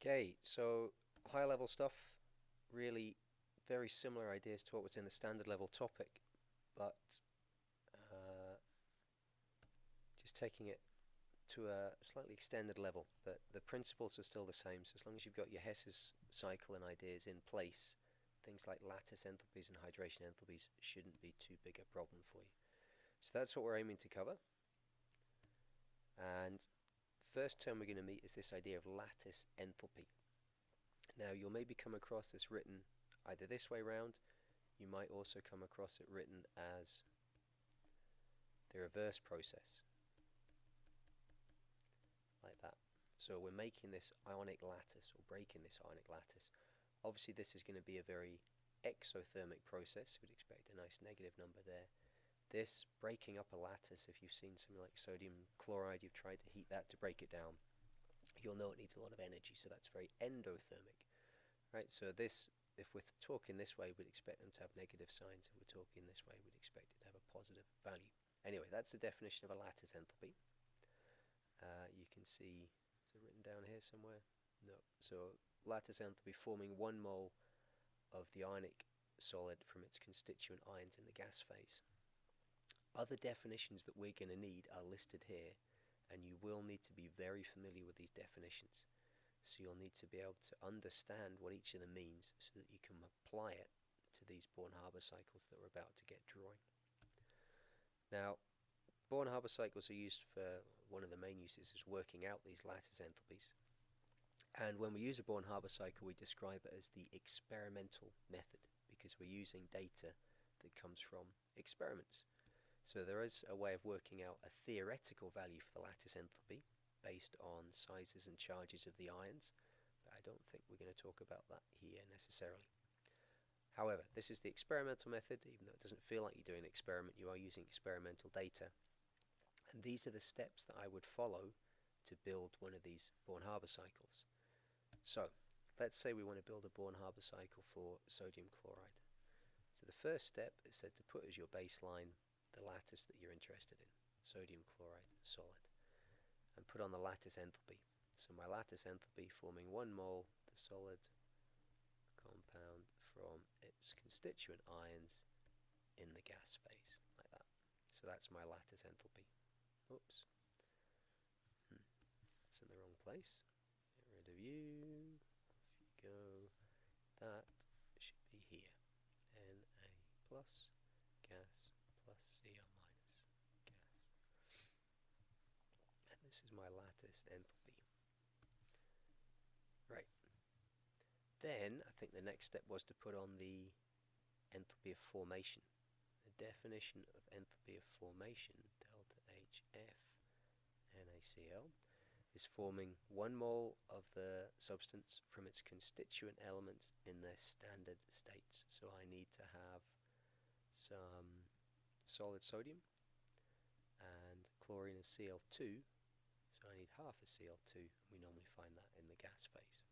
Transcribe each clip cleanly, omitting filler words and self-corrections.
Okay, so high level stuff, really very similar ideas to what was in the standard level topic, but uh, just taking it to a slightly extended level. But the principles are still the same, so as long as you've got your Hess's cycle and ideas in place, things like lattice enthalpies and hydration enthalpies shouldn't be too big a problem for you. So that's what we're aiming to cover. And first term we're going to meet is this idea of lattice enthalpy. Now you'll maybe come across this written either this way round. You might also come across it written as the reverse process, like that. So we're making this ionic lattice, or breaking this ionic lattice. Obviously this is going to be a very exothermic process. We'd expect a nice negative number there. This breaking up a lattice, if you've seen something like sodium chloride, you've tried to heat that to break it down, you'll know it needs a lot of energy, so that's very endothermic. Right, so this, if we're talking this way, we'd expect them to have negative signs. If we're talking this way, we'd expect it to have a positive value. Anyway, that's the definition of a lattice enthalpy. You can see, is it written down here somewhere? No. So lattice enthalpy forming 1 mole of the ionic solid from its constituent ions in the gas phase. Other definitions that we're going to need are listed here, and you will need to be very familiar with these definitions. So you'll need to be able to understand what each of them means so that you can apply it to these Born-Haber cycles that we're about to get drawing. Now, Born-Haber cycles are used for, one of the main uses is working out these lattice enthalpies. And when we use a Born-Haber cycle, we describe it as the experimental method because we're using data that comes from experiments. So there is a way of working out a theoretical value for the lattice enthalpy based on sizes and charges of the ions, but I don't think we're going to talk about that here necessarily. However, this is the experimental method. Even though it doesn't feel like you're doing an experiment, you are using experimental data. And these are the steps that I would follow to build one of these Born-Haber cycles. So, let's say we want to build a Born-Haber cycle for sodium chloride. So the first step is said to put as your baseline the lattice that you're interested in, sodium chloride solid, and put on the lattice enthalpy. So my lattice enthalpy forming 1 mole, the solid compound from its constituent ions in the gas phase, like that. So that's my lattice enthalpy. Oops. That's in the wrong place. Get rid of you. Off you go. That should be here. Na plus gas plus Cl minus gas. And this is my lattice enthalpy. Right. Then I think the next step was to put on the enthalpy of formation. The definition of enthalpy of formation, delta HF NaCl, is forming 1 mole of the substance from its constituent elements in their standard states. So I need to have some solid sodium, and chlorine is Cl2, so I need half a Cl2. We normally find that in the gas phase.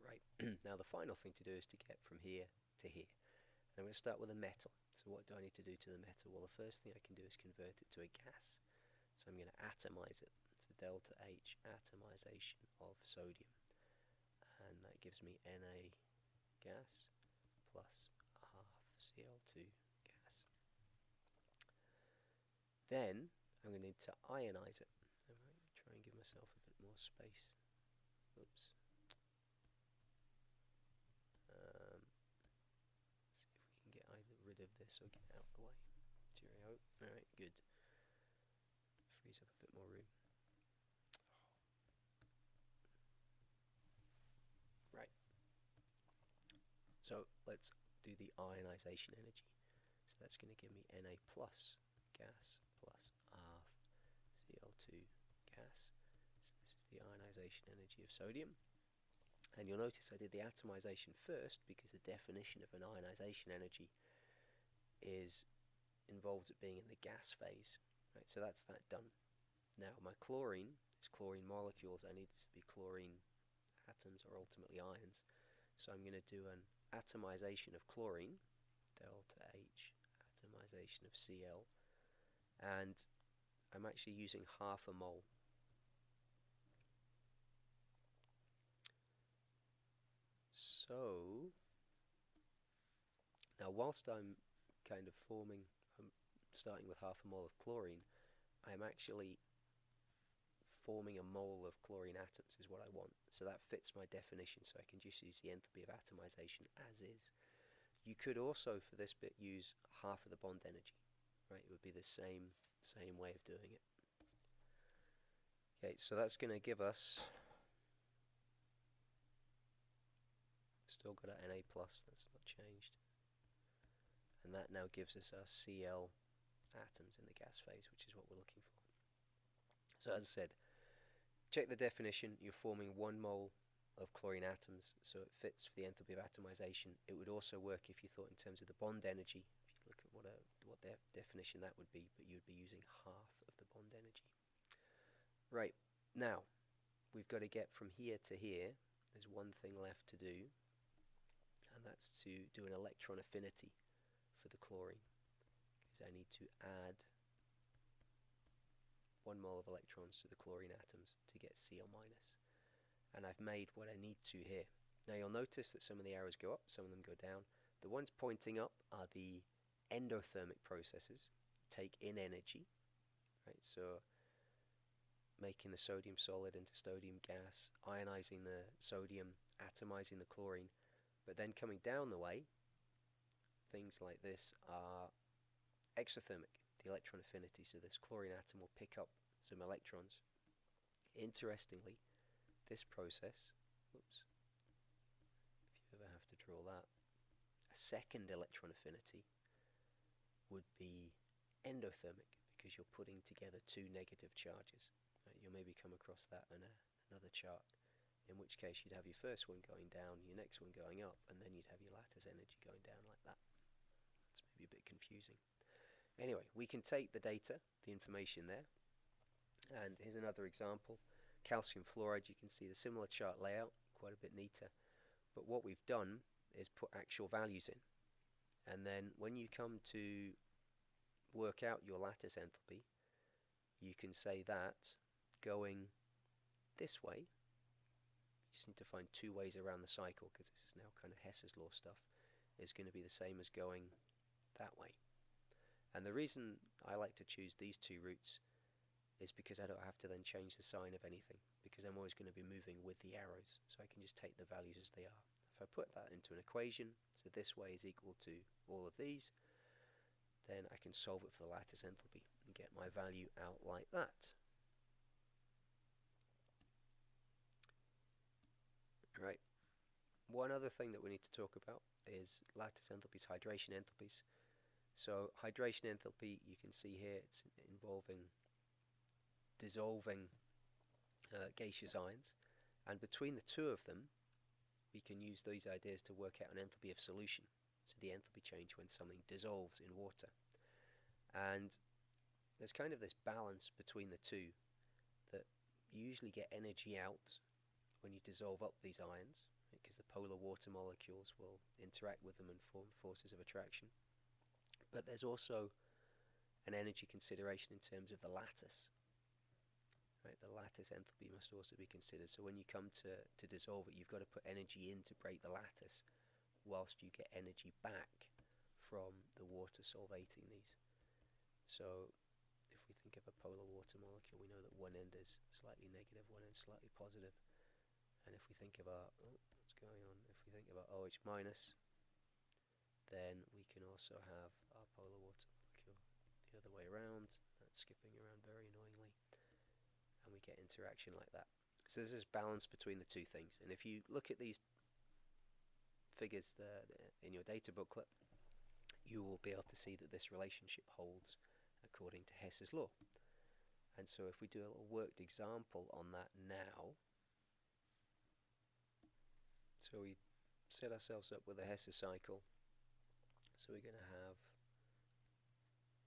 Right, now the final thing to do is to get from here to here. And I'm going to start with a metal. So what do I need to do to the metal? Well, the first thing I can do is convert it to a gas. So I'm going to atomize it. So delta H atomization of sodium. And that gives me Na gas plus half Cl2 gas. Then I'm going to need to ionize it. I'm going to try and give myself a bit more space. Oops. See if we can get either rid of this or get out of the way. Cheerio. Alright, good. Frees up a bit more room. Right. So let's do the ionization energy. So that's going to give me Na plus gas plus half Cl2 gas. So this is the ionization energy of sodium. And you'll notice I did the atomization first because the definition of an ionization energy involves it being in the gas phase. Right, so that's that done. Now my chlorine is chlorine molecules. I need it to be chlorine atoms or ultimately ions. So I'm going to do an atomization of chlorine, delta H atomization of Cl, and I'm actually using half a mole. So now whilst I'm kind of starting with half a mole of chlorine, I'm actually forming a mole of chlorine atoms is what I want. So that fits my definition, so I can just use the enthalpy of atomization as is. You could also, for this bit, use half of the bond energy, right? It would be the same way of doing it. Okay, so that's going to give us, still got an Na+, that's not changed. And that now gives us our Cl atoms in the gas phase, which is what we're looking for. So as I said, check the definition, you're forming 1 mole of chlorine atoms, so it fits for the enthalpy of atomization. It would also work if you thought in terms of the bond energy, if you look at what their definition that would be, but you would be using half of the bond energy. Right, now, we've got to get from here to here. There's one thing left to do, and that's to do an electron affinity for the chlorine, because I need to add 1 mole of electrons to the chlorine atoms to get Cl minus. And I've made what I need to here. Now you'll notice that some of the arrows go up, some of them go down. The ones pointing up are the endothermic processes, take in energy, right? So making the sodium solid into sodium gas, ionizing the sodium, atomizing the chlorine. But then coming down the way, things like this are exothermic, the electron affinity. So this chlorine atom will pick up some electrons. Interestingly, this process, whoops, if you ever have to draw that, a second electron affinity would be endothermic, because you're putting together 2 negative charges. Right? You'll maybe come across that in another chart, in which case you'd have your first one going down, your next one going up, and then you'd have your lattice energy going down like that. It's maybe a bit confusing. Anyway, we can take the data, the information there, and here's another example. Calcium fluoride, you can see the similar chart layout, quite a bit neater, but what we've done is put actual values in, and then when you come to work out your lattice enthalpy, you can say that going this way, you just need to find 2 ways around the cycle, because this is now kind of Hess's law stuff, is going to be the same as going that way. And the reason I like to choose these 2 routes is because I don't have to then change the sign of anything, because I'm always going to be moving with the arrows, so I can just take the values as they are. If I put that into an equation, so this way is equal to all of these, then I can solve it for the lattice enthalpy and get my value out like that. Right. One other thing that we need to talk about is lattice enthalpies, hydration enthalpies. So hydration enthalpy, you can see here, it's involving dissolving gaseous ions, and between the 2 of them we can use these ideas to work out an enthalpy of solution, so the enthalpy change when something dissolves in water. And there's kind of this balance between the 2, that you usually get energy out when you dissolve up these ions, because the polar water molecules will interact with them and form forces of attraction. But there's also an energy consideration in terms of the lattice. Right, the lattice enthalpy must also be considered. So when you come to dissolve it, you've got to put energy in to break the lattice, whilst you get energy back from the water solvating these. So if we think of a polar water molecule, we know that one end is slightly negative, one end slightly positive. And if we think of our, what's going on? If we think of our OH minus, then we can also have our polar water molecule the other way around. That's skipping around very annoyingly. And we get interaction like that. So there's this balance between the 2 things. And if you look at these figures in your data booklet, you will be able to see that this relationship holds according to Hess's law. And so if we do a little worked example on that now, so we set ourselves up with a Hess cycle. So we're going to have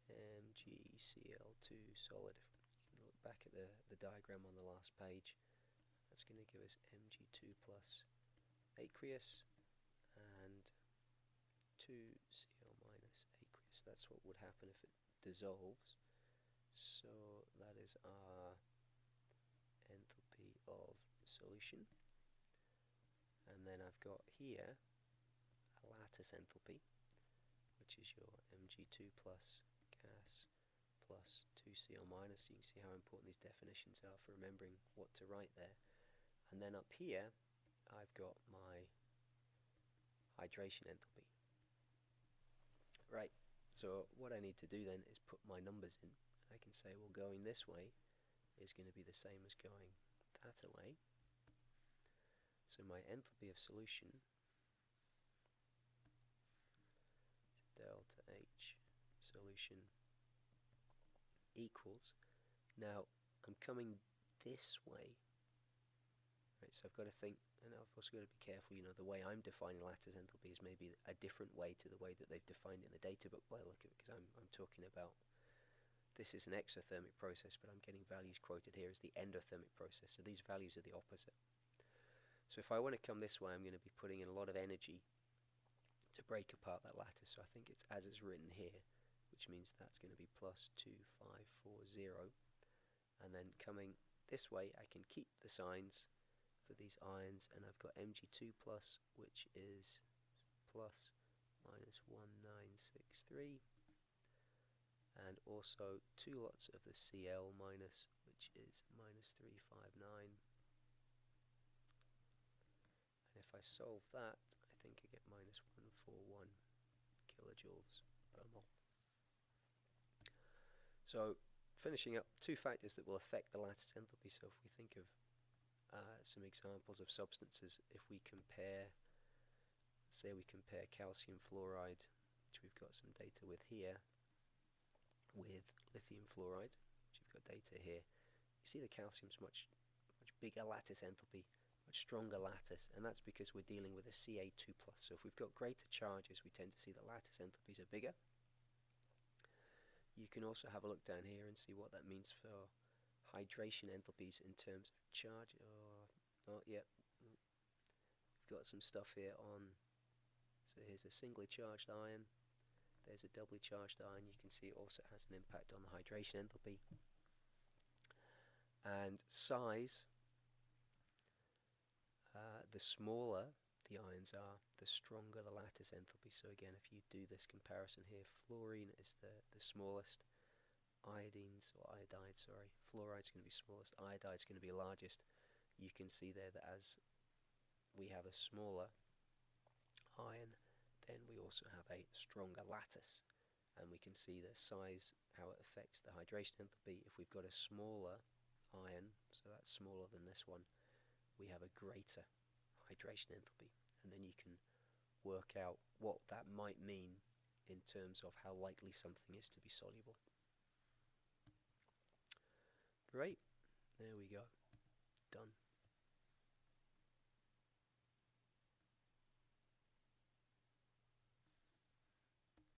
MgCl2 solid. You can look back at the diagram on the last page. That's going to give us Mg2 plus aqueous and 2Cl minus aqueous. That's what would happen if it dissolves. So that is our enthalpy of solution. And then I've got here a lattice enthalpy, which is your Mg2 plus gas plus 2Cl minus. You can see how important these definitions are for remembering what to write there. And then up here I've got my hydration enthalpy. Right, so what I need to do then is put my numbers in. I can say, well, going this way is going to be the same as going that away. So my enthalpy of solution is delta H solution equals, now I'm coming this way, right, so I've got to think, and I've also got to be careful, you know, the way I'm defining lattice enthalpy is maybe a different way to the way that they've defined it in the data book by the look of it, because I'm talking about, this is an exothermic process, but I'm getting values quoted here as the endothermic process, so these values are the opposite. So if I want to come this way, I'm going to be putting in a lot of energy to break apart that lattice, so I think it's as it's written here, which means that's going to be plus 2540, and then coming this way I can keep the signs for these ions, and I've got Mg2 plus, which is plus minus 1963, and also 2 lots of the Cl minus, which is minus 359. And if I solve that, I think I get minus 141 kilojoules per mole. So finishing up, two factors that will affect the lattice enthalpy. So if we think of some examples of substances, if we compare, say we compare calcium fluoride, which we've got some data with here, with lithium fluoride, which we've got data here, you see the calcium's much bigger lattice enthalpy, much stronger lattice, and that's because we're dealing with a Ca2+. So if we've got greater charges, we tend to see the lattice enthalpies are bigger. You can also have a look down here and see what that means for hydration enthalpies in terms of charge. Oh, yeah, we've got some stuff here on, so here's a singly charged ion, there's a doubly charged ion. You can see it also has an impact on the hydration enthalpy. And size, the smaller the ions are, the stronger the lattice enthalpy. So again, if you do this comparison here, fluorine is the smallest, iodine's, or iodide, sorry, fluoride's going to be smallest, iodide's going to be largest. You can see there that as we have a smaller ion, then we also have a stronger lattice, and we can see the size, how it affects the hydration enthalpy. If we've got a smaller ion, so that's smaller than this one, we have a greater hydration enthalpy, and then you can work out what that might mean in terms of how likely something is to be soluble. Great, there we go, done.